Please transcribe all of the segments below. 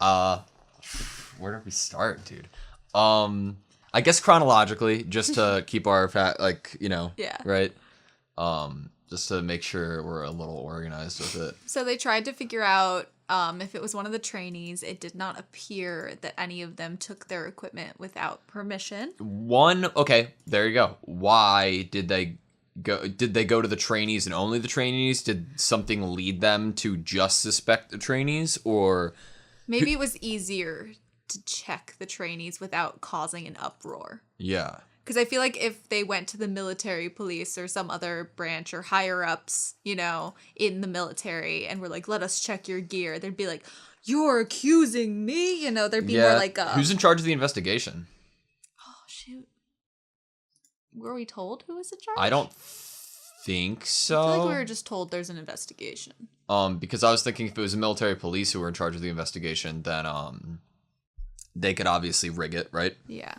Where do we start, dude? I guess chronologically, just to keep our Yeah. right? Just to make sure we're a little organized with it. So they tried to figure out if it was one of the trainees. It did not appear that any of them took their equipment without permission. Okay, there you go. Why did they go? Did they go to the trainees and only the trainees? Did something lead them to just suspect the trainees, or maybe it was easier to check the trainees without causing an uproar? Yeah. Because I feel like if they went to the military police or some other branch or higher ups, in the military and were like, let us check your gear, they'd be like, you're accusing me? There'd be more like who's in charge of the investigation? Oh, shoot. Were we told who was in charge? I don't think so. I feel like we were just told there's an investigation. Because I was thinking if it was the military police who were in charge of the investigation, then they could obviously rig it, right? Yeah.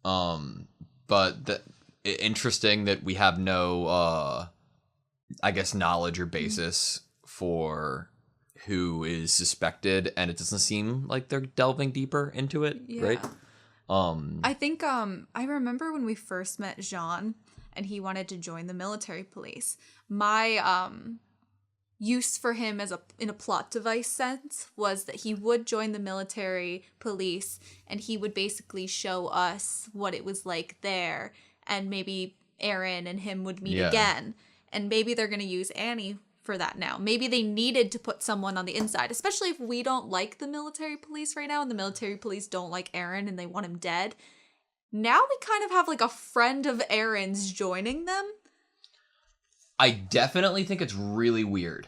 But interesting that we have no, I guess, knowledge or basis for who is suspected, and it doesn't seem like they're delving deeper into it, right? I think I remember when we first met Jean, and he wanted to join the military police. My use for him in a plot device sense was that he would join the military police and he would basically show us what it was like there, and maybe Aaron and him would meet again, and maybe they're going to use Annie for that now. Maybe they needed to put someone on the inside, especially if we don't like the military police right now and the military police don't like Aaron and they want him dead. Now we kind of have like a friend of Aaron's joining them. I definitely think it's really weird.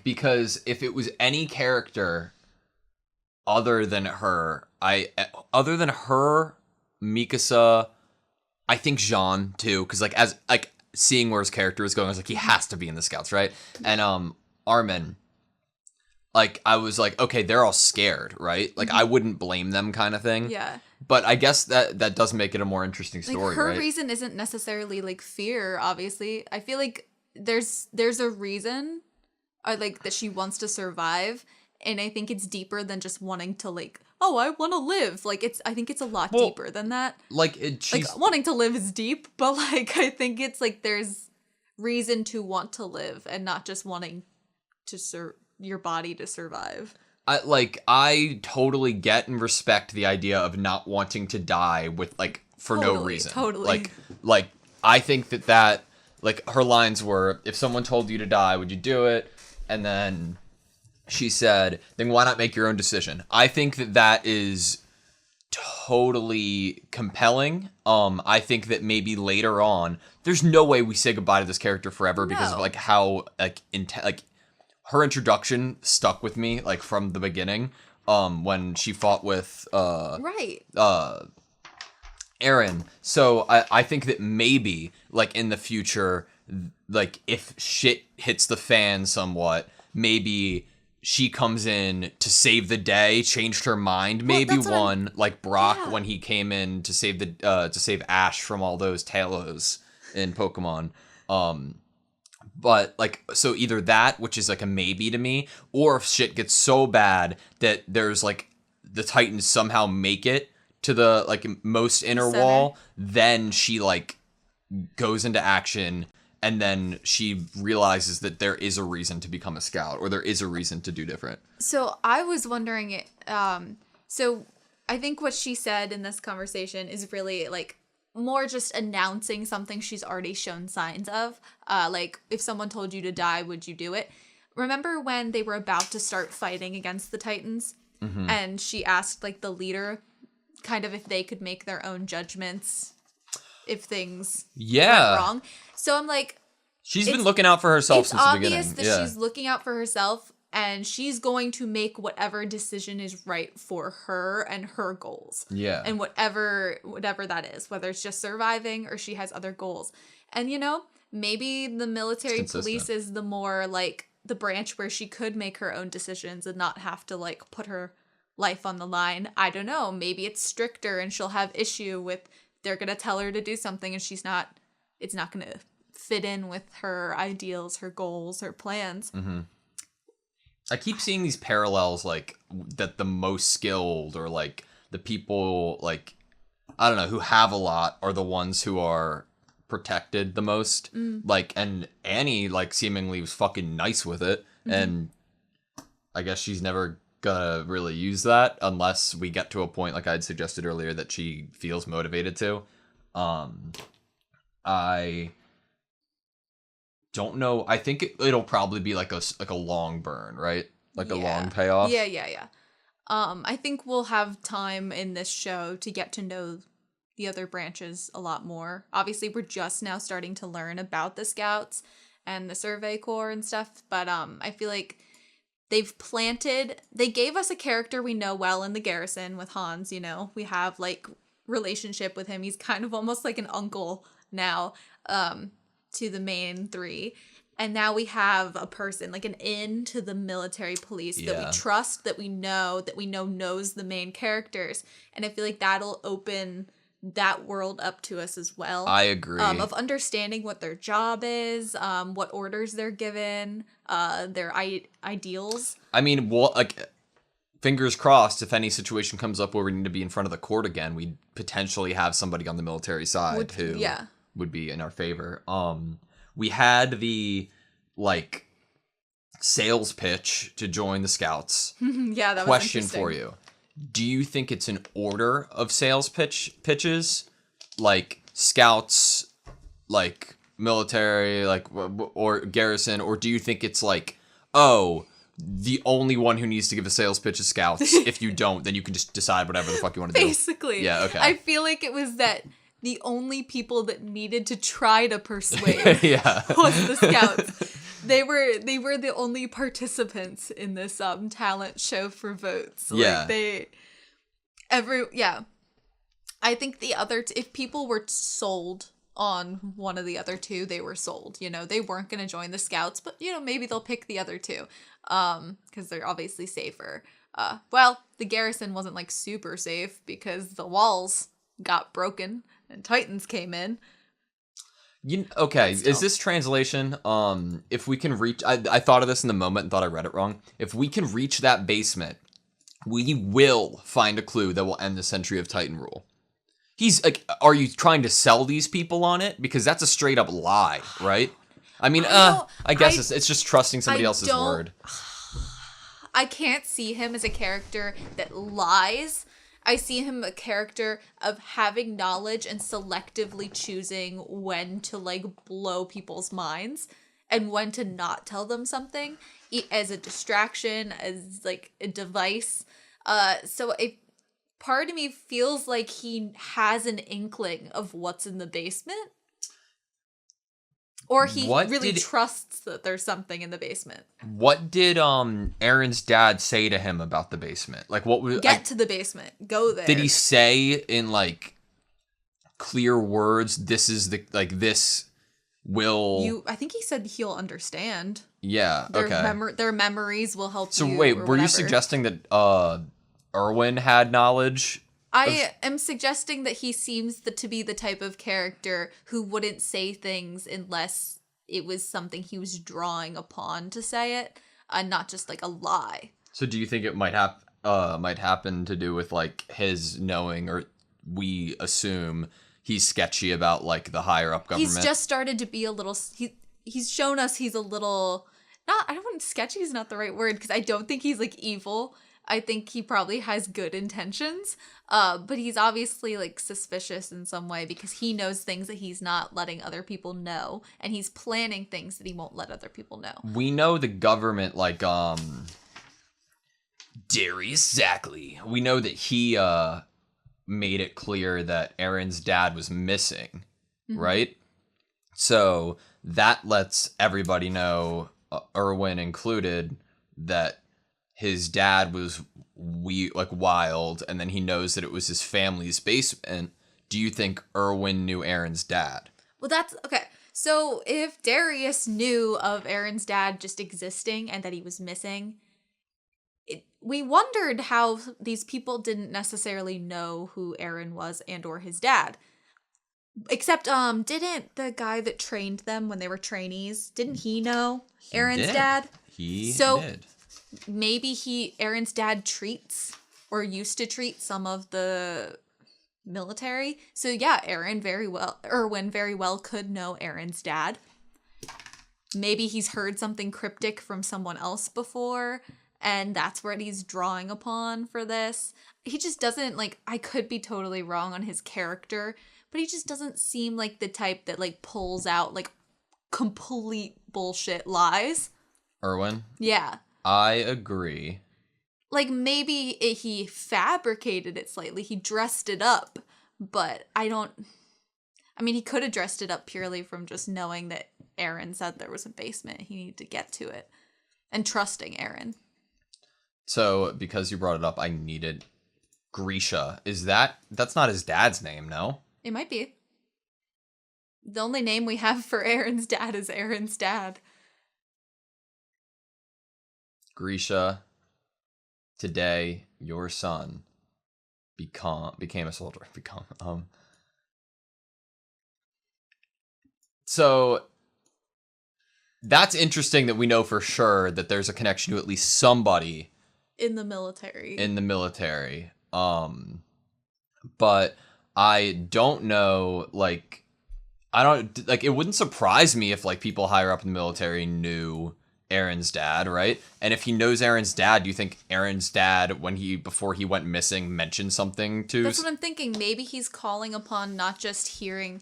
Because if it was any character other than her, Mikasa, I think Jean too, because seeing where his character was going, I was like, he has to be in the Scouts, right? And Armin, I was like, okay, they're all scared, right? I wouldn't blame them, kind of thing. Yeah. But I guess that does make it a more interesting story, her right? reason isn't necessarily fear, obviously. I feel like there's a reason that she wants to survive, and I think it's deeper than just wanting to I want to live. I think it's a lot deeper than that. Wanting to live is deep, but I think it's there's reason to want to live and not just wanting to your body to survive. I totally get and respect the idea of not wanting to die with for no reason. Totally. I think that her lines were, if someone told you to die, would you do it? And then she said, then why not make your own decision? I think that is totally compelling. I think that maybe later on, there's no way we say goodbye to this character forever because of how her introduction stuck with me from the beginning. When she fought with Aaron. So I think that maybe in the future, if shit hits the fan somewhat, maybe she comes in to save the day, changed her mind. Maybe one Brock when he came in to save Ash from all those Talos in Pokemon. But so either that, which is a maybe to me, or if shit gets so bad that there's the Titans somehow make it to the most inner wall, then she goes into action. And then she realizes that there is a reason to become a scout, or there is a reason to do different. So I was wondering, so I think what she said in this conversation is really more just announcing something she's already shown signs of. If someone told you to die, would you do it? Remember when they were about to start fighting against the Titans? Mm-hmm. And she asked the leader kind of if they could make their own judgments if things went wrong. So I'm she's been looking out for herself since the beginning. It's obvious that she's looking out for herself, and she's going to make whatever decision is right for her and her goals. Yeah. And whatever that is, whether it's just surviving or she has other goals. And maybe the military police is the more the branch where she could make her own decisions and not have to put her life on the line. I don't know. Maybe it's stricter and she'll have issue with, they're going to tell her to do something and it's not going to fit in with her ideals, her goals, her plans. Mm-hmm. I keep seeing these parallels, like, that the most skilled, or, like, the people, like, I don't know, who have a lot are the ones who are protected the most. Like, and Annie, like, seemingly was fucking nice with it, and I guess she's never gonna really use that unless we get to a point, like I had suggested earlier, that she feels motivated to. I don't know. I think it'll probably be like a long burn, right? Like a long payoff. Yeah. I think we'll have time in this show to get to know the other branches a lot more. Obviously, we're just now starting to learn about the Scouts and the Survey Corps and stuff, but I feel like they gave us a character we know well in the garrison with Hans, you know. We have, like, relationship with him. He's kind of almost like an uncle now to the main three. And now we have a person, like an in to the military police that we trust, that we know knows the main characters. And I feel like that'll open that world up to us as well. I agree. Of understanding what their job is, what orders they're given, their ideals. I mean, like, fingers crossed, if any situation comes up where we need to be in front of the court again, we potentially have somebody on the military side who would be in our favor. We had the, like, sales pitch to join the Scouts. Yeah, that was Question interesting. for you. Do you think it's an order of sales pitches? Like, Scouts, like, military, like, or garrison? Or do you think it's like, oh, the only one who needs to give a sales pitch is Scouts. If you don't, then you can just decide whatever the fuck you want to do. Basically. Yeah, okay. I feel like it was that the only people that needed to try to persuade was the Scouts. They were the only participants in this talent show for votes. Yeah. Like I think the other if people were sold on one of the other two, they were sold. You know, they weren't going to join the Scouts, but, you know, maybe they'll pick the other two because they're obviously safer. Well, the garrison wasn't, like, super safe because the walls got broken and Titans came in. Okay, is this translation? If we can reach, I thought of this in the moment and thought I read it wrong. If we can reach that basement, we will find a clue that will end the century of Titan rule. He's like, are you trying to sell these people on it? Because that's a straight up lie, right? I mean, I guess it's just trusting somebody else's word. I can't see him as a character that lies. I see him a character of having knowledge and selectively choosing when to, like, blow people's minds and when to not tell them something as a distraction, as, like, a device. So a part of me feels like he has an inkling of what's in the basement. Or he really trusts that there's something in the basement. What did Aaron's dad say to him about the basement? Like, what was to the basement. Go there. Did he say in, like, clear words, this is the, like, this will... I think he said he'll understand. Yeah, Their memories will help you. So wait, were you suggesting that Erwin had knowledge? I am suggesting that he seems to be the type of character who wouldn't say things unless it was something he was drawing upon to say it, and not just, like, a lie. So do you think it might happen to do with, like, his knowing, or we assume he's sketchy about, like, the higher up government? He's just started to be a little... He's shown us he's a little... I don't want sketchy is not the right word, because I don't think he's, like, evil. I think he probably has good intentions, but he's obviously, like, suspicious in some way because he knows things that he's not letting other people know, and he's planning things that he won't let other people know. We know the government, like, Darius Zackley. We know that he made it clear that Aaron's dad was missing, right? So that lets everybody know, Erwin included, that his dad was wild, and then he knows that it was his family's basement. Do you think Erwin knew Aaron's dad? Well, that's okay. So if Darius knew of Aaron's dad just existing and that he was missing, we wondered how these people didn't necessarily know who Aaron was and or his dad. Except, didn't the guy that trained them when they were trainees, didn't he know Aaron's dad? He did. maybe Aaron's dad treats or used to treat some of the military. So yeah, Erwin very well could know Aaron's dad. Maybe he's heard something cryptic from someone else before, and that's what he's drawing upon for this. He just doesn't, like, I could be totally wrong on his character, but he just doesn't seem like the type that, like, pulls out, like, complete bullshit lies. Erwin? Yeah. I agree. Like, maybe he fabricated it slightly. He dressed it up, but I mean, he could have dressed it up purely from just knowing that Aaron said there was a basement. He needed to get to it. And trusting Aaron. So, because you brought it up, I needed Grisha. That's not his dad's name, no? It might be. The only name we have for Aaron's dad is Aaron's dad. Grisha, today your son became a soldier. So that's interesting that we know for sure that there's a connection to at least somebody in the military. But I don't know, it wouldn't surprise me if, like, people higher up in the military knew Aaron's dad, right? And if he knows Aaron's dad, do you think Aaron's dad, before he went missing, mentioned something to... That's what I'm thinking. Maybe he's calling upon not just hearing...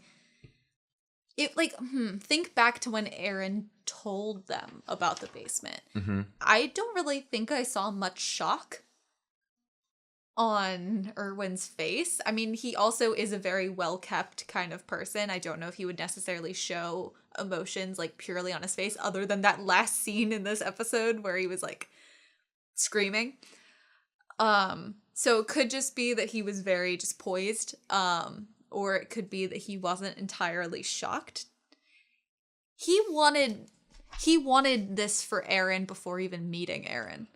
think back to when Aaron told them about the basement. Mm-hmm. I don't really think I saw much shock on Erwin's face. I mean, he also is a very well-kept kind of person. I don't know if he would necessarily show emotions, like, purely on his face, other than that last scene in this episode where he was, like, screaming. So it could just be that he was very just poised, or it could be that he wasn't entirely shocked. He wanted this for Aaron before even meeting Aaron.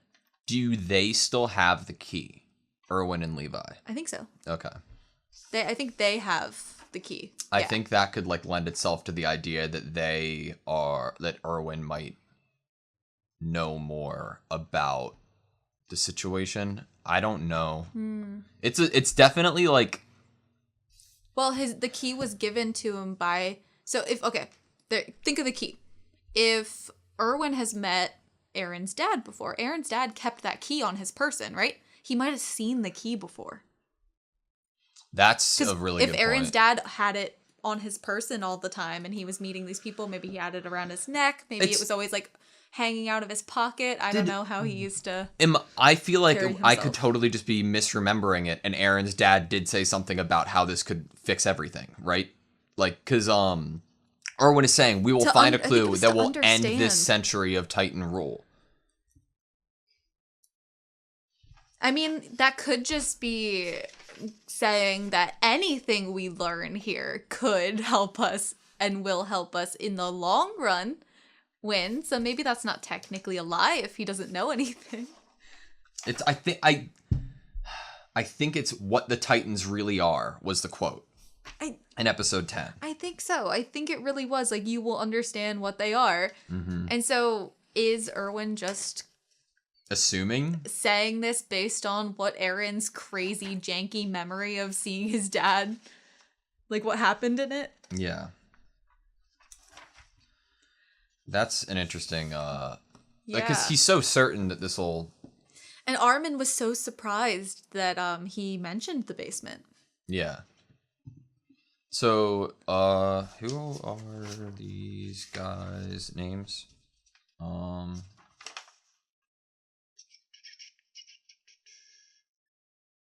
Do they still have the key? Erwin and Levi? I think so. Okay. I think they have the key. I think that could, like, lend itself to the idea that that Erwin might know more about the situation. I don't know. It's definitely, like... Well, the key was given to him by... So think of the key. If Erwin has met Aaron's dad before, Aaron's dad kept that key on his person, right? He might have seen the key before. That's a really good point. If Aaron's dad had it on his person all the time and he was meeting these people, maybe he had it around his neck. Maybe it was always, like, hanging out of his pocket. I don't know how he used to... I feel like I could totally just be misremembering it, and Aaron's dad did say something about how this could fix everything, right? Like, because Erwin is saying, we will find a clue that will end this century of Titan rule. I mean, that could just be saying that anything we learn here could help us and will help us in the long run win. So maybe that's not technically a lie if he doesn't know anything. I think it's what the Titans really are, was the quote in episode 10. I think so. I think it really was, like, you will understand what they are. Mm-hmm. And so is Erwin just... assuming? Saying this based on what Aaron's crazy, janky memory of seeing his dad, like, what happened in it? Yeah. That's an interesting, because he's so certain that this will... And Armin was so surprised that he mentioned the basement. Yeah. So, who are these guys' names?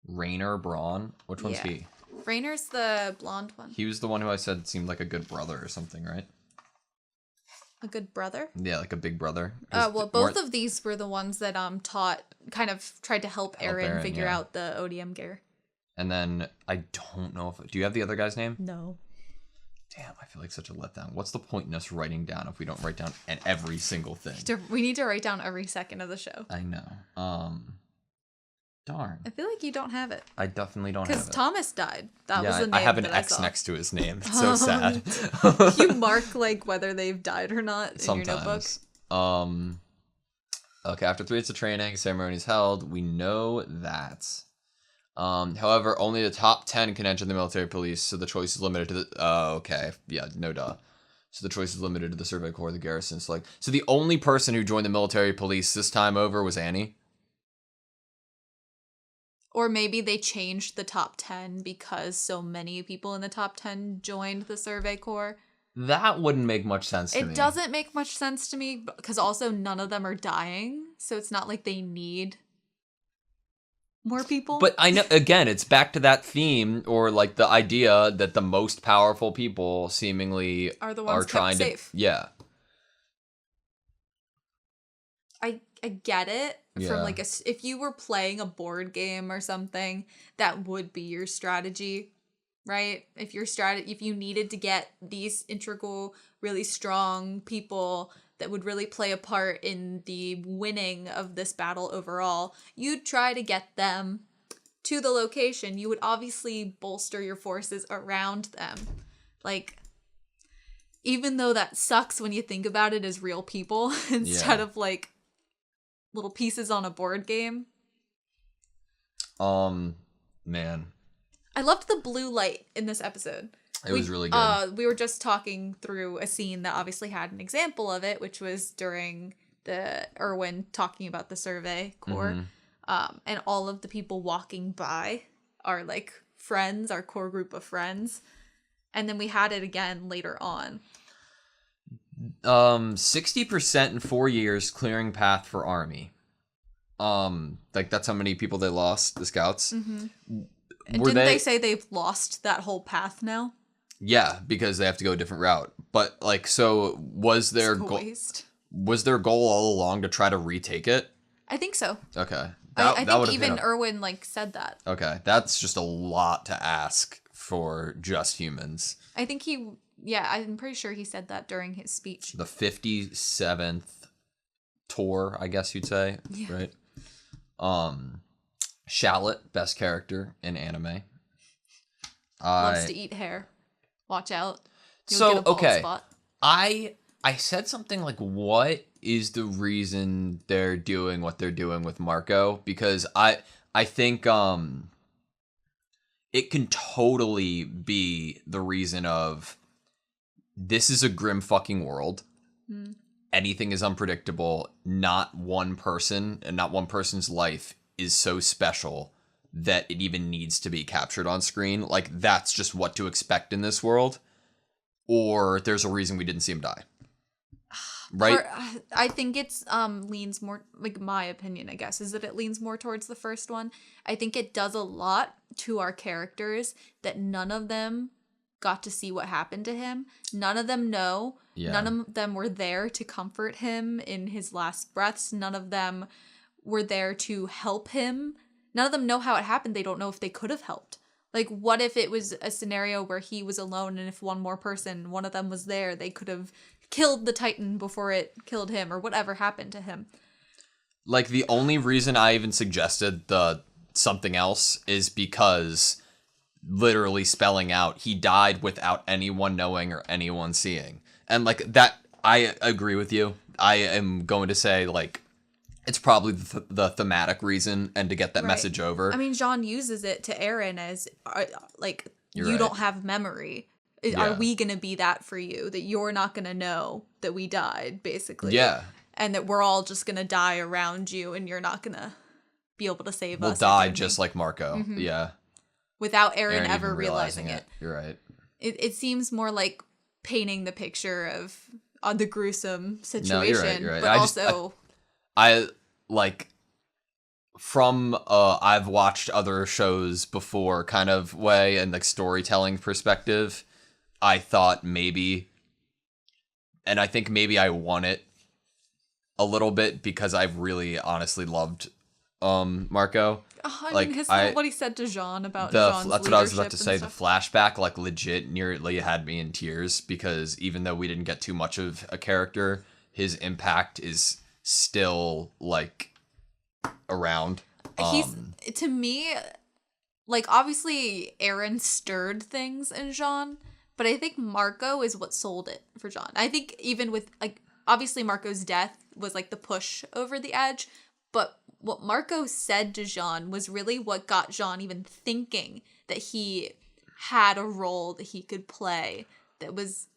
Rainer Braun? Which one's he? Rainer's the blonde one. He was the one who I said seemed like a good brother or something, right? A good brother? Yeah, like a big brother. Well, both of these were the ones that tried to help Aaron figure out the ODM gear. And then I don't know do you have the other guy's name? No. Damn, I feel like such a letdown. What's the point in us writing down if we don't write down every single thing? We need to write down every second of the show. I know. Darn. I feel like you don't have it. I definitely don't have it. Because Thomas died. That was the name I have an that X next to his name. It's so sad. You mark, like, whether they've died or not in your notebook? Okay, after 3 weeks of training, ceremony is held. We know that. However, only the top 10 can enter the military police, so the choice is limited to the... okay. Yeah, no duh. So the choice is limited to the Survey Corps, the garrison. So the only person who joined the military police this time over was Annie? Or maybe they changed the top 10 because so many people in the top 10 joined the Survey Corps. That wouldn't make much sense to me. It doesn't make much sense to me because also none of them are dying. So it's not like they need more people. But I know, again, it's back to that theme or like the idea that the most powerful people seemingly are the ones trying kept safe. Yeah. I get it from like if you were playing a board game or something, that would be your strategy, right? If you needed to get these integral, really strong people that would really play a part in the winning of this battle overall, you'd try to get them to the location. You would obviously bolster your forces around them. Like, even though that sucks when you think about it as real people instead of like little pieces on a board game. Man. I loved the blue light in this episode. It was really good. We were just talking through a scene that obviously had an example of it, which was during the Erwin talking about the Survey Corps. And all of the people walking by are like friends, our core group of friends. And then we had it again later on. 60% in 4 years clearing path for army. Like that's how many people they lost, the scouts. And didn't they say they've lost that whole path now? Yeah, because they have to go a different route. But like, so was their goal all along to try to retake it? I think so. Okay. I think even Erwin like said that. Okay, that's just a lot to ask for just humans. I think I'm pretty sure he said that during his speech. The 57th tour, I guess you'd say, right? Shallot, best character in anime. Loves to eat hair. Watch out. You'll get a bald spot. I said something like, what is the reason they're doing what they're doing with Marco? Because I think it can totally be the reason of this is a grim fucking world. Anything is unpredictable. Not one person and not one person's life is so special that it even needs to be captured on screen. Like, that's just what to expect in this world. Or there's a reason we didn't see him die. Right? I think it's leans more, like my opinion, I guess, is that it leans more towards the first one. I think it does a lot to our characters that none of them got to see what happened to him. None of them know. Yeah. None of them were there to comfort him in his last breaths. None of them were there to help him. None of them know how it happened. They don't know if they could have helped. Like, what if it was a scenario where he was alone and if one more person, one of them was there, they could have killed the Titan before it killed him or whatever happened to him. Like, the only reason I even suggested the something else is because literally spelling out he died without anyone knowing or anyone seeing. And, like, that, I agree with you. I am going to say, like, it's probably the thematic reason and to get that message over. I mean, Jean uses it to Eren as, like, you don't have memory. Yeah. Are we going to be that for you? That you're not going to know that we died, basically. Yeah. And that we're all just going to die around you and you're not going to be able to save us. We'll die just like Marco. Mm-hmm. Yeah. Without Eren ever realizing it. You're right. It seems more like painting the picture of the gruesome situation. No, you're right. But also... I like from I've watched other shows before kind of way and like storytelling perspective. I thought maybe, and I think maybe I won it a little bit because I've really honestly loved Marco. I mean, what he said to Jean about Jean's that's what I was about to say. The flashback like legit nearly had me in tears because even though we didn't get too much of a character, his impact is still like around. He's to me, like, obviously Eren stirred things in Jean, but I think Marco is what sold it for Jean. I think even with like obviously Marco's death was like the push over the edge. But what Marco said to Jean was really what got Jean even thinking that he had a role that he could play that was...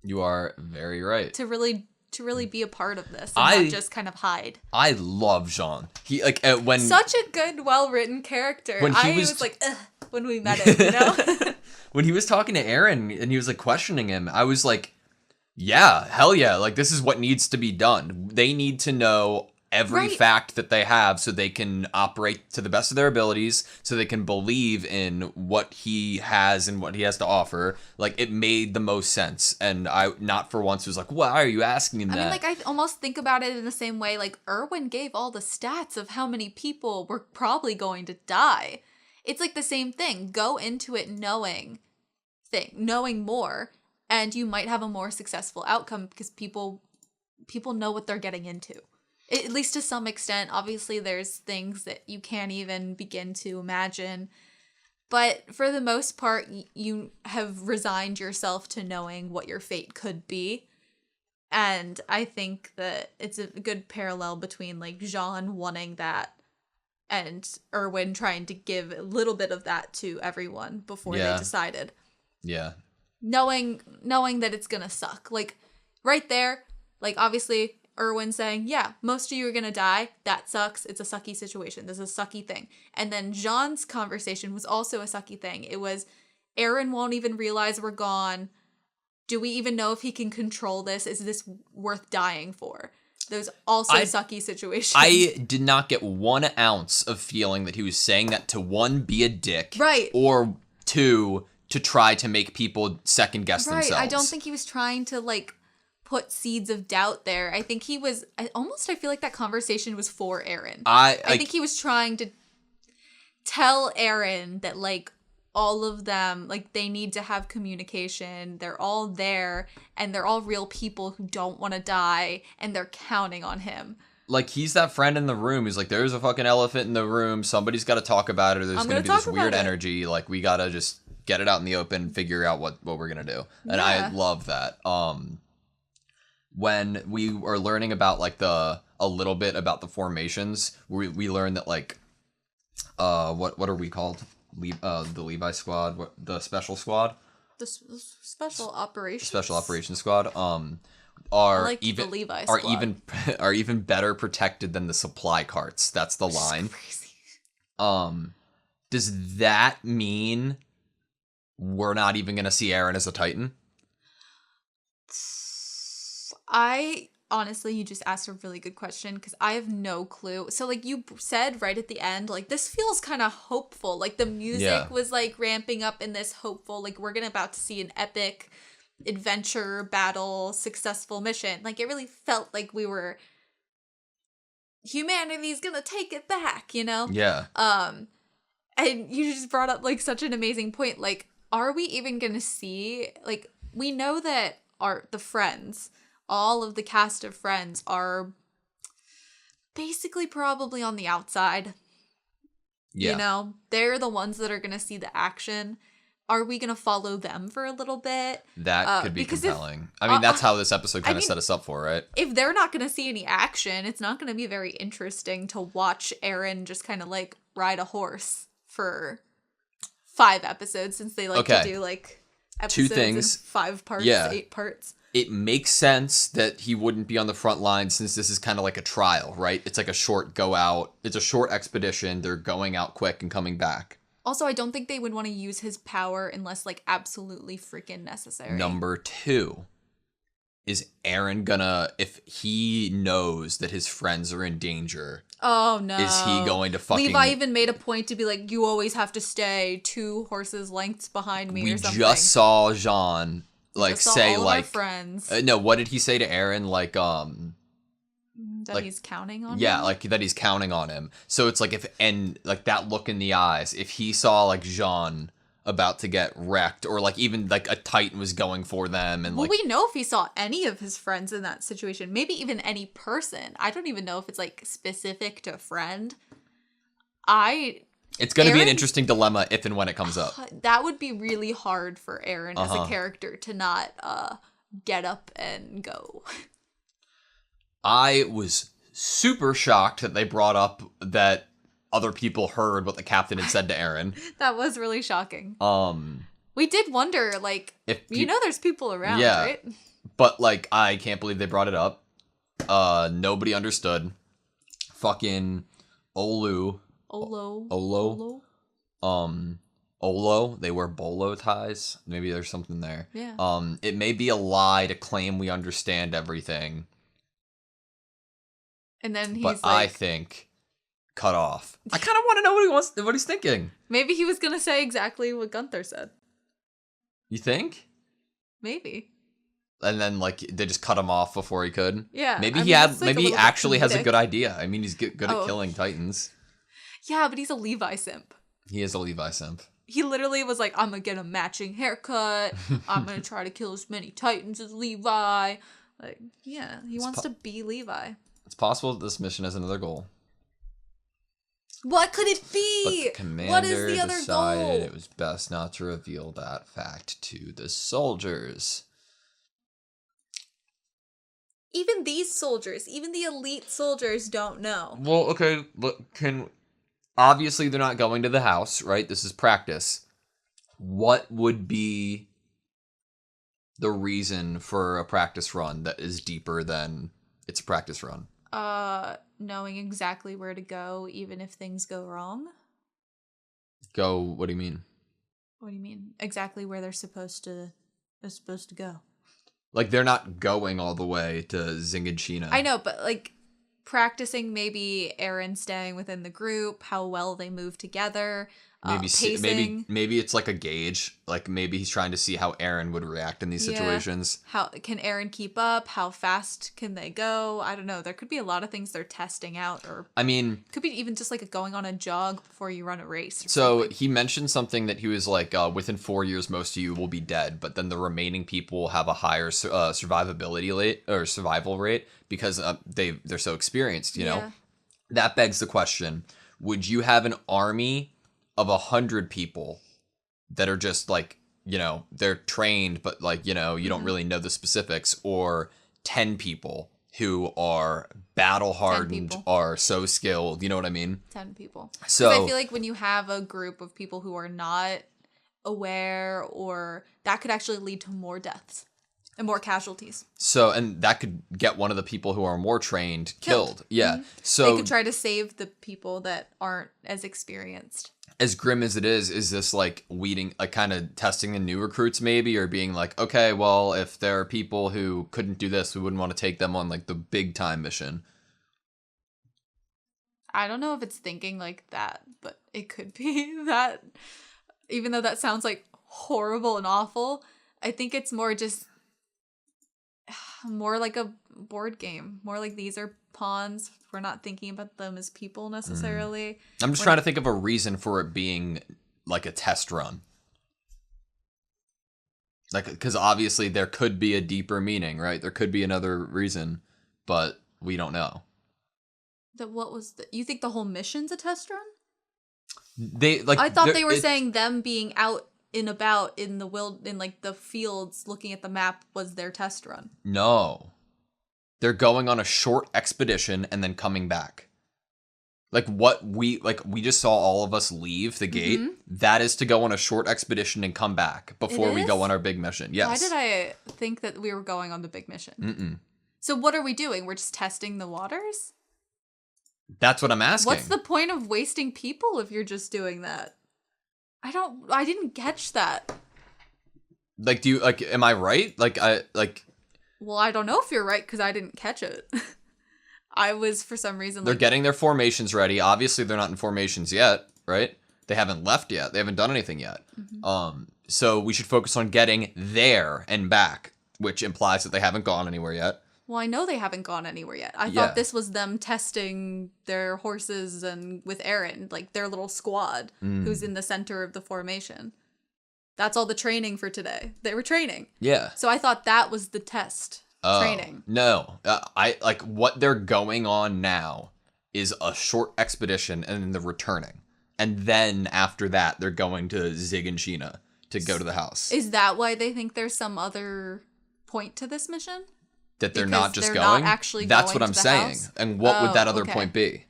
You are very right. To really be a part of this and not just kind of hide. I love Jean. He like when such a good, well-written character. When I was like, ugh, when we met him, you know? When he was talking to Aaron and he was like questioning him, I was like, yeah, hell yeah. Like, this is what needs to be done. They need to know every fact that they have so they can operate to the best of their abilities, so they can believe in what he has and what he has to offer. Like, it made the most sense. And I, not for once, was like, why are you asking him that? I mean, like, I almost think about it in the same way. Like, Erwin gave all the stats of how many people were probably going to die. It's like the same thing. Go into it knowing more, and you might have a more successful outcome because people know what they're getting into. At least to some extent. Obviously, there's things that you can't even begin to imagine. But for the most part, you have resigned yourself to knowing what your fate could be. And I think that it's a good parallel between, like, Jean wanting that and Erwin trying to give a little bit of that to everyone before they decided. Yeah. Knowing that it's gonna suck. Like, right there, like, obviously, Erwin saying, yeah, most of you are gonna die. That sucks. It's a sucky situation. This is a sucky thing. And then Jean's conversation was also a sucky thing. It was, Aaron won't even realize we're gone. Do we even know if he can control this? Is this worth dying for? There's also sucky situations. I did not get 1 ounce of feeling that he was saying that to, 1, be a dick. Right. Or 2, to try to make people second guess themselves. I don't think he was trying to, like, put seeds of doubt there. I think he was, I feel like that conversation was for Aaron. I think he was trying to tell Aaron that, like, all of them, like, they need to have communication. They're all there, and they're all real people who don't want to die, and they're counting on him. Like, he's that friend in the room who's like, there's a fucking elephant in the room. Somebody's got to talk about it, or there's going to be this weird energy. Like, we got to just get it out in the open, figure out what we're going to do. And I love that. When we are learning about, like, a little bit about the formations, we learned that, like, what are we called? The Levi squad, the special squad, the special operations squad, are like even the Levi are squad. are even better protected than the supply carts. That's the line. Crazy. Does that mean we're not even gonna see Aaron as a Titan? Honestly, you just asked a really good question because I have no clue. So, like, you said right at the end, like, this feels kind of hopeful. Like, the music was, like, ramping up in this hopeful, like, we're about to see an epic adventure, battle, successful mission. Like, it really felt like humanity's gonna take it back, you know? Yeah. And you just brought up, like, such an amazing point. Like, are we even gonna see, like, we know that the Friends, all of the cast of Friends are basically probably on the outside. Yeah. You know, they're the ones that are going to see the action. Are we going to follow them for a little bit? That could be compelling. I mean, that's how this episode kind of set us up for, right? If they're not going to see any action, it's not going to be very interesting to watch Aaron just kind of, like, ride a horse for 5 episodes, since they like to do, like, episodes 2 things. In 5 parts, 8 parts. It makes sense that he wouldn't be on the front line, since this is kind of like a trial, right? It's like a short go out. It's a short expedition. They're going out quick and coming back. Also, I don't think they would want to use his power unless, like, absolutely freaking necessary. Number 2, is Aaron gonna, if he knows that his friends are in danger... Oh, no. Is he going to fucking... Levi even made a point to be like, you always have to stay 2 horses' lengths behind me or something. We just saw Jean... like, say, all like, our friends. No, what did he say to Aaron? Like, that like, he's counting on him? Yeah, like, that he's counting on him. So it's like, like, that look in the eyes, if he saw, like, Jean about to get wrecked, or, like, even, like, a Titan was going for them, and, well, like... we know if he saw any of his friends in that situation, maybe even any person. I don't even know if it's, like, specific to friend. It's going to be an interesting dilemma if and when it comes up. That would be really hard for Aaron as a character to not get up and go. I was super shocked that they brought up that other people heard what the captain had said to Eren. That was really shocking. We did wonder, like, if there's people around, right? But, like, I can't believe they brought it up. Nobody understood. Fucking Olo. They wear bolo ties. Maybe there's something there. Yeah. It may be a lie to claim we understand everything. And then he's but I think cut off. I kind of want to know what he's thinking. Maybe he was going to say exactly what Gunther said. You think? Maybe. And then, like, they just cut him off before he could. Yeah. Maybe he actually has a good idea. I mean, he's good at killing Titans. Yeah, but he's a Levi simp. He is a Levi simp. He literally was like, I'm gonna get a matching haircut. I'm gonna try to kill as many Titans as Levi. Like, yeah, he wants to be Levi. It's possible that this mission has another goal. What could it be? But the commander what is the other decided goal? It was best not to reveal that fact to the soldiers. Even these soldiers, even the elite soldiers don't know. Well, okay, obviously they're not going to the house, right? This is practice. What would be the reason for a practice run that is deeper than it's a practice run? Knowing exactly where to go, even if things go wrong. What do you mean? What do you mean? Exactly where they're supposed to go. Like, they're not going all the way to Zingachina. I know, but, like, practicing maybe Eren staying within the group, how well they move together, pacing. Maybe it's like a gauge. Like, maybe he's trying to see how Eren would react in these situations. How can Eren keep up? How fast can they go? I don't know. There could be a lot of things they're testing out, or I mean, could be even just like going on a jog before you run a race. So he mentioned something that he was like, within 4 years, most of you will be dead, but then the remaining people have a higher survivability rate or survival rate because they're so experienced. You know, that begs the question: would you have an army of 100 people that are just like, you know, they're trained, but like, you know, you don't really know the specifics, or 10 people who are battle hardened, are so skilled, you know what I mean? 10 people. So I feel like when you have a group of people who are not aware, or that could actually lead to more deaths and more casualties. So, and that could get one of the people who are more trained killed. Yeah. Mm-hmm. So they could try to save the people that aren't as experienced. As grim as it is this like weeding, like kind of testing the new recruits maybe, or being like, okay, well, if there are people who couldn't do this, we wouldn't want to take them on like the big time mission. I don't know if it's thinking like that, but it could be that, even though that sounds like horrible and awful, I think it's more like a board game, more like these are pawns. We're not thinking about them as people necessarily. I'm just trying to think of a reason for it being like a test run. Like, because obviously there could be a deeper meaning, right? There could be another reason, but we don't know. You think the whole mission's a test run? I thought they were saying them being out and about in like the fields looking at the map was their test run. No. They're going on a short expedition and then coming back. Like we just saw all of us leave the gate. Mm-hmm. That is to go on a short expedition and come back before we go on our big mission. Yes. Why did I think that we were going on the big mission? Mm-mm. So what are we doing? We're just testing the waters? That's what I'm asking. What's the point of wasting people if you're just doing that? I didn't catch that. Like, am I right? Well, I don't know if you're right because I didn't catch it. I was, for some reason... They're getting their formations ready. Obviously, they're not in formations yet, right? They haven't left yet. They haven't done anything yet. Mm-hmm. So we should focus on getting there and back, which implies that they haven't gone anywhere yet. Well, I know they haven't gone anywhere yet. I thought this was them testing their horses and with Eren, like their little squad, who's in the center of the formation. That's all the training for today. They were training. Yeah. So I thought that was the test. Training. No. What they're going on now is a short expedition and then they're returning. And then after that, they're going to Zig and Sheena to go to the house. Is that why they think there's some other point to this mission? That they're Because not just they're going? not actually That's going what I'm to the saying. house? And what would that other okay. point be?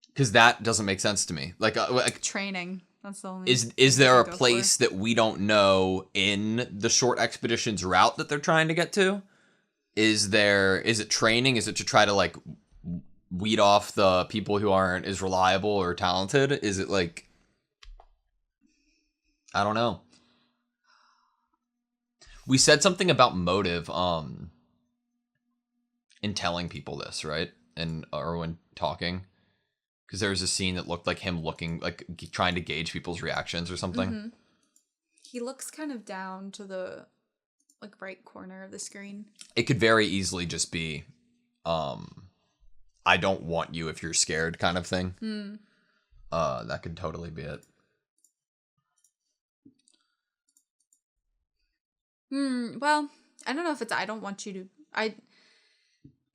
Because that doesn't make sense to me. Like Training. That's the only is there a thing I go place for. that we don't know in the short expedition's route that they're trying to get to? Is it training? Is it to try to like weed off the people who aren't as reliable or talented? Is it like, I don't know. We said something about motive in telling people this, right? Or when talking. Because there was a scene that looked like him looking, like trying to gauge people's reactions or something. Mm-hmm. He looks kind of down to the like right corner of the screen. It could very easily just be, I don't want you if you're scared kind of thing. That could totally be it. Well, I don't know if it's I don't want you to...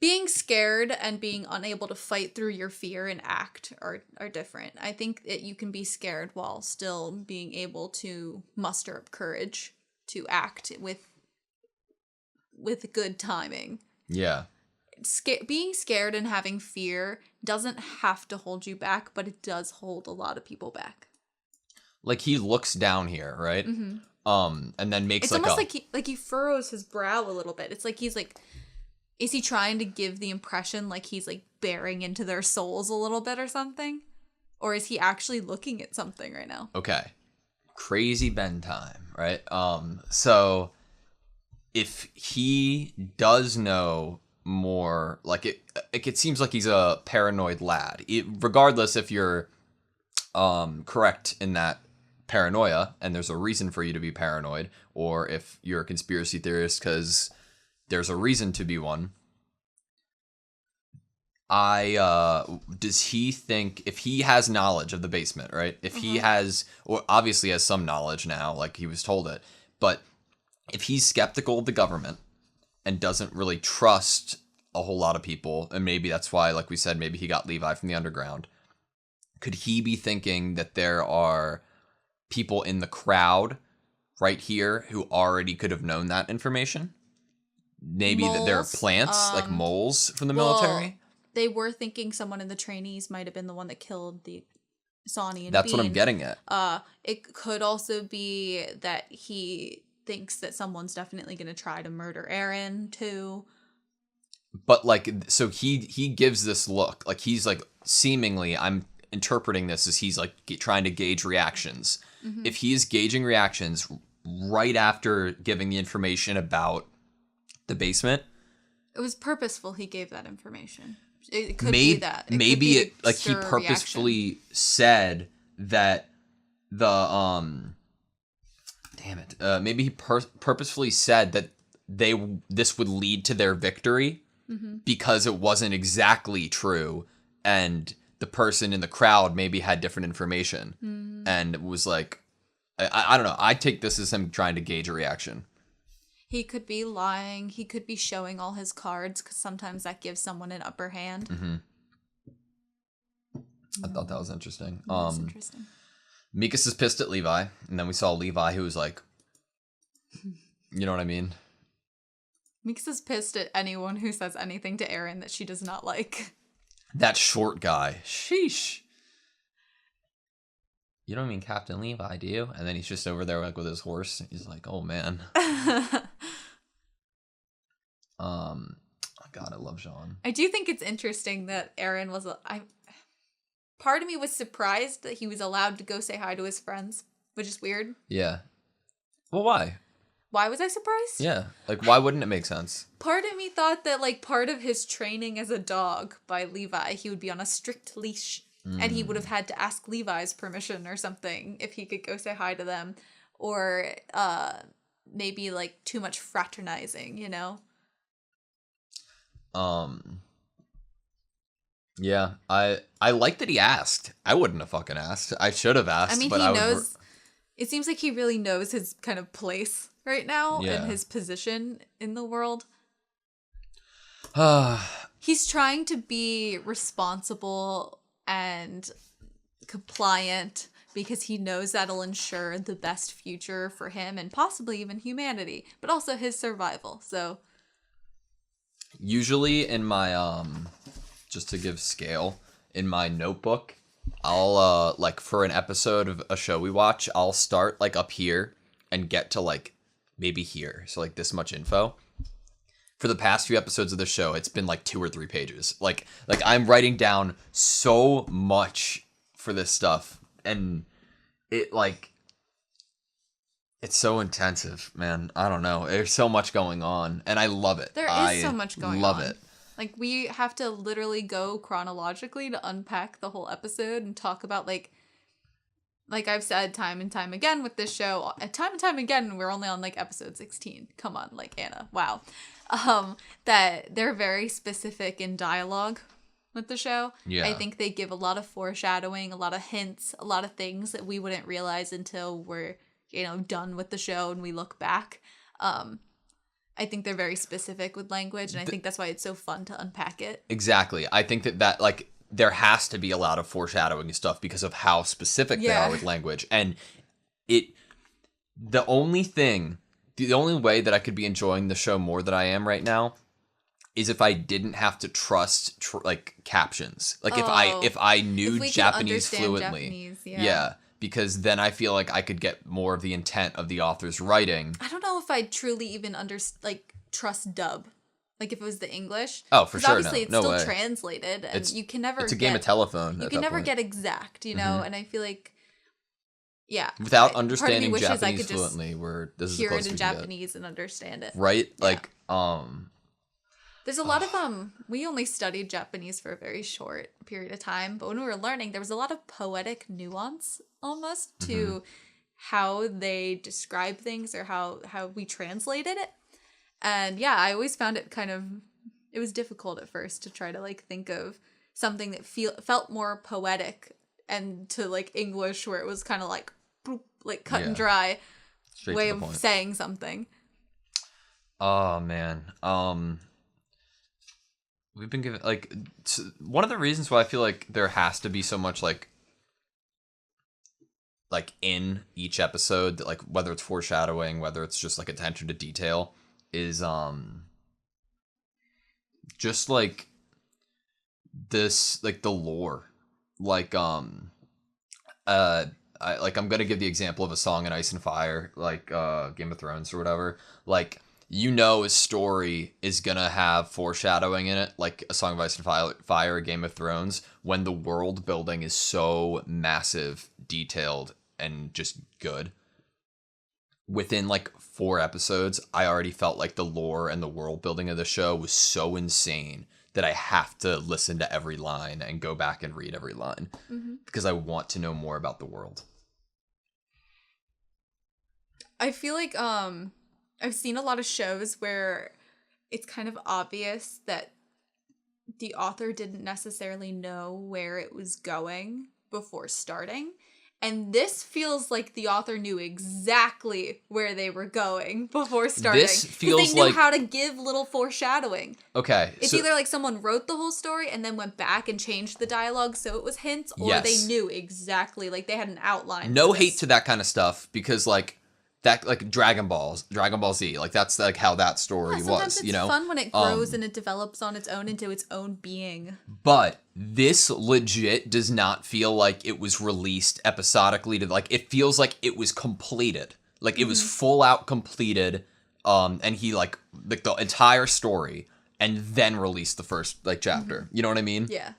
Being scared and being unable to fight through your fear and act are different. I think that you can be scared while still being able to muster up courage to act with good timing. Yeah. Being scared and having fear doesn't have to hold you back, but it does hold a lot of people back. Like he looks down here, right? Mm-hmm. And then makes it's like almost like he furrows his brow a little bit. It's like he's like, is he trying to give the impression like he's like bearing into their souls a little bit or something? Or is he actually looking at something right now? Okay. Crazy Ben time, right? So if he does know more, like it seems like he's a paranoid lad. Regardless if you're correct in that paranoia and there's a reason for you to be paranoid, or if you're a conspiracy theorist because there's a reason to be one. Does he think, if he has knowledge of the basement, right? If he has, or obviously has some knowledge now, like he was told it, but if he's skeptical of the government and doesn't really trust a whole lot of people, and maybe that's why, like we said, maybe he got Levi from the underground, could he be thinking that there are people in the crowd right here who already could have known that information? Maybe Moles, that there are plants, like moles from the military? They were thinking someone in the trainees might have been the one that killed the Sonny and That's Bean. what I'm getting at. It could also be that he thinks that someone's definitely going to try to murder Aaron too. But like, so he gives this look, like he's like, seemingly, I'm interpreting this as he's like trying to gauge reactions. Mm-hmm. If he is gauging reactions right after giving the information about the basement, it was purposeful he gave that information. It could be that. Maybe like he purposefully said that the damn it. Maybe he purposefully said that this would lead to their victory because it wasn't exactly true, and the person in the crowd maybe had different information and was like, I don't know. I take this as him trying to gauge a reaction. He could be lying. He could be showing all his cards because sometimes that gives someone an upper hand. Mm-hmm. I thought that was interesting. That's interesting. Mikas is pissed at Levi, and then we saw Levi who was like, you know what I mean? Mikas is pissed at anyone who says anything to Aaron that she does not like. That short guy. Sheesh. You don't mean Captain Levi, do you? And then he's just over there like with his horse. He's like, oh man. God, I love Jean. I do think it's interesting that Aaron was... part of me was surprised that he was allowed to go say hi to his friends, which is weird. Yeah. Well, why? Why was I surprised? Yeah. Like, why wouldn't it make sense? Part of me thought that, like, part of his training as a dog by Levi, he would be on a strict leash. And he would have had to ask Levi's permission or something if he could go say hi to them. Or maybe, like, too much fraternizing, you know? Yeah. I like that he asked. I wouldn't have fucking asked. I should have asked. I mean, but he knows... It seems like he really knows his kind of place right now and his position in the world. He's trying to be responsible and compliant because he knows that'll ensure the best future for him and possibly even humanity, but also his survival. So Usually in my just to give scale, in my notebook, I'll like for an episode of a show we watch, I'll start like up here and get to like maybe here. So like this much info. For the past few episodes of the show, it's been like 2 or 3 pages. Like I'm writing down so much for this stuff, and it like it's so intensive, man. I don't know. There's so much going on, and I love it. There is so much going on. Love it. Like, we have to literally go chronologically to unpack the whole episode and talk about, like I've said time and time again with this show, time and time again, we're only on, like, episode 16. Come on, like, Anna. Wow. That they're very specific in dialogue with the show. Yeah. I think they give a lot of foreshadowing, a lot of hints, a lot of things that we wouldn't realize until we're, done with the show and we look back. I think they're very specific with language, and I think that's why it's so fun to unpack it. Exactly. I think that like, there has to be a lot of foreshadowing and stuff because of how specific they are with language. And the only way that I could be enjoying the show more than I am right now is if I didn't have to trust like captions. Like if I knew Japanese fluently. Japanese, yeah. Because then I feel like I could get more of the intent of the author's writing. I don't know if I'd truly even trust dub. Like, if it was the English. Oh, for sure. Obviously, it's still translated, and you can never. It's a game of telephone. You can never get exact, And I feel like, without understanding Japanese fluently, this is hear close it in we Japanese and understand it. Right? Yeah. Like, there's a lot of we only studied Japanese for a very short period of time, but when we were learning, there was a lot of poetic nuance almost to how they describe things or how we translated it. And I always found it it was difficult at first to try to like think of something that felt more poetic and to like English where it was kind of like boop, like cut and dry way of saying something. Oh man. We've been given like one of the reasons why I feel like there has to be so much like in each episode, like whether it's foreshadowing, whether it's just like attention to detail, is just like this, like the lore, like I'm gonna give the example of A Song in Ice and Fire, like Game of Thrones or whatever. Like, a story is gonna have foreshadowing in it, like A Song of Ice and Fire or Game of Thrones, when the world building is so massive, detailed, and just good. Within like 4 episodes, I already felt like the lore and the world building of the show was so insane that I have to listen to every line and go back and read every line because I want to know more about the world. I feel like I've seen a lot of shows where it's kind of obvious that the author didn't necessarily know where it was going before starting. And this feels like the author knew exactly where they were going before starting. This feels they knew how to give little foreshadowing. Okay. It's either like someone wrote the whole story and then went back and changed the dialogue so it was hints, or they knew exactly, like they had an outline. No hate to that kind of stuff, because like that, like Dragon Ball Z, like that's like how that story was, it's fun when it grows and it develops on its own into its own being. But this legit does not feel like it was released episodically it feels like it was completed. Like it was full out completed. And he like the entire story and then released the first like chapter. You know what I mean? Yeah.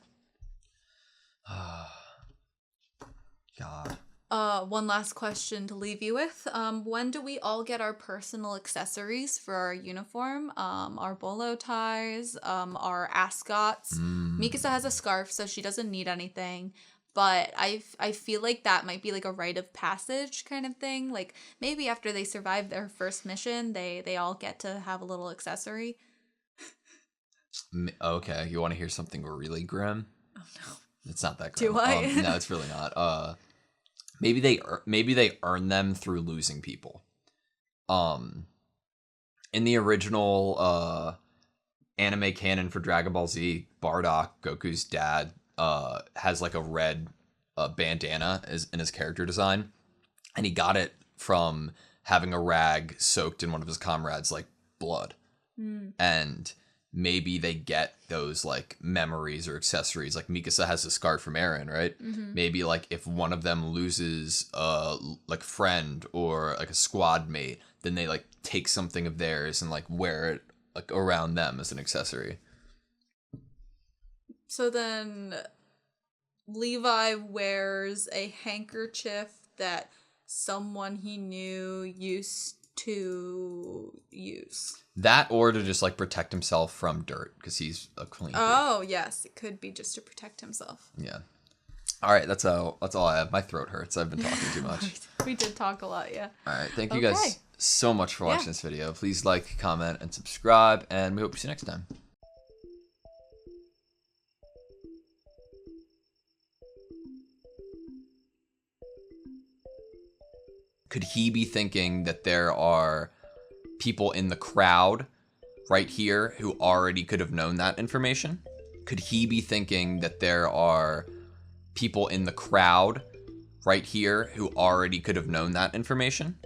God. One last question to leave you with. When do we all get our personal accessories for our uniform? Our bolo ties, our ascots. Mikasa has a scarf, so she doesn't need anything. But I feel like that might be like a rite of passage kind of thing. Like maybe after they survive their first mission, they all get to have a little accessory. Okay, you want to hear something really grim? Oh no. It's not that grim. Do I? No, it's really not. Maybe they earn them through losing people. In the original anime canon for Dragon Ball Z, Bardock, Goku's dad, has like a red bandana in his character design, and he got it from having a rag soaked in one of his comrades' like blood. And maybe they get those like memories or accessories. Like Mikasa has a scar from Eren, right? Maybe like if one of them loses a like friend or like a squad mate, then they like take something of theirs and like wear it like around them as an accessory. So then Levi wears a handkerchief that someone he knew used to use. That or to just like protect himself from dirt because he's a clean. Oh, yes. It could be just to protect himself. Yeah. All right. That's all I have. My throat hurts. I've been talking too much. We did talk a lot, yeah. All right. Thank you guys so much for watching this video. Please like, comment, and subscribe. And we hope to see you next time. Could he be thinking that there are people in the crowd right here who already could have known that information? Could he be thinking that there are people in the crowd right here who already could have known that information?